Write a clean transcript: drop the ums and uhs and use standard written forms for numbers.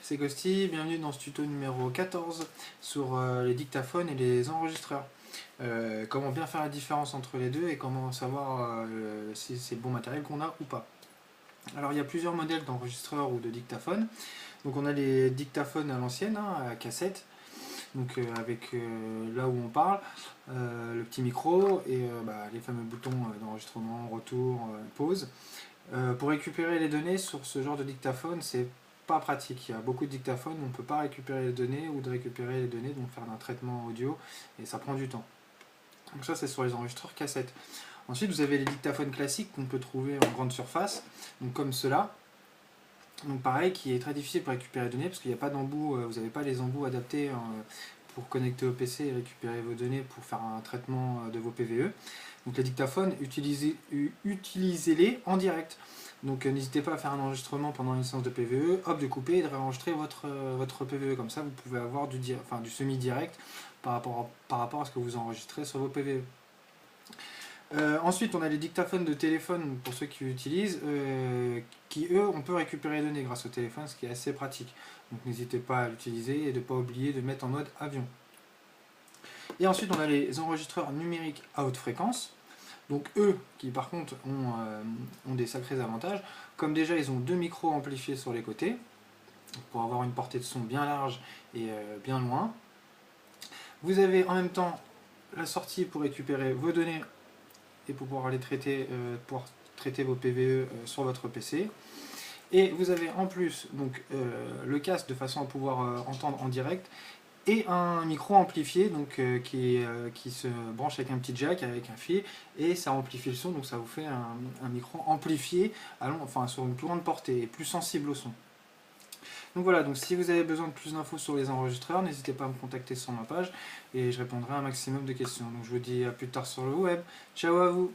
c'est Costi, bienvenue dans ce tuto numéro 14 sur les dictaphones et les enregistreurs. Comment bien faire la différence entre les deux et comment savoir si c'est le bon matériel qu'on a ou pas. Alors il y a plusieurs modèles d'enregistreurs ou de dictaphones. Donc on a les dictaphones à l'ancienne, hein, à cassette, donc avec là où on parle, le petit micro et les fameux boutons d'enregistrement, retour, pause. Pour récupérer les données sur ce genre de dictaphone, c'est pas pratique. Il y a beaucoup de dictaphones où on ne peut pas récupérer les données ou de récupérer les données, donc faire un traitement audio, et ça prend du temps. Donc ça, c'est sur les enregistreurs cassettes. Ensuite, vous avez les dictaphones classiques qu'on peut trouver en grande surface, donc comme cela. Donc pareil, qui est très difficile pour récupérer les données parce qu'il n'y a pas d'embout, vous n'avez pas les embouts adaptés pour connecter au PC et récupérer vos données pour faire un traitement de vos PVE. Donc les dictaphones, utilisez-les en direct. Donc n'hésitez pas à faire un enregistrement pendant une séance de PVE, hop, de couper et de réenregistrer votre PVE. Comme ça, vous pouvez avoir du semi-direct par rapport à ce que vous enregistrez sur vos PVE. Ensuite, on a les dictaphones de téléphone pour ceux qui l'utilisent, qui eux, on peut récupérer les données grâce au téléphone, ce qui est assez pratique. Donc n'hésitez pas à l'utiliser et de ne pas oublier de mettre en mode avion. Et ensuite, on a les enregistreurs numériques à haute fréquence. Donc eux, qui par contre ont des sacrés avantages, comme déjà ils ont deux micros amplifiés sur les côtés, pour avoir une portée de son bien large et bien loin. Vous avez en même temps la sortie pour récupérer vos données et pour pouvoir les traiter, vos PVE sur votre PC. Et vous avez en plus donc, le casque de façon à pouvoir entendre en direct et un micro amplifié donc, qui se branche avec un petit jack, avec un fil, et ça amplifie le son, donc ça vous fait un micro amplifié sur une plus grande portée et plus sensible au son. Donc voilà, donc si vous avez besoin de plus d'infos sur les enregistreurs, n'hésitez pas à me contacter sur ma page et je répondrai à un maximum de questions. Donc je vous dis à plus tard sur le web. Ciao à vous!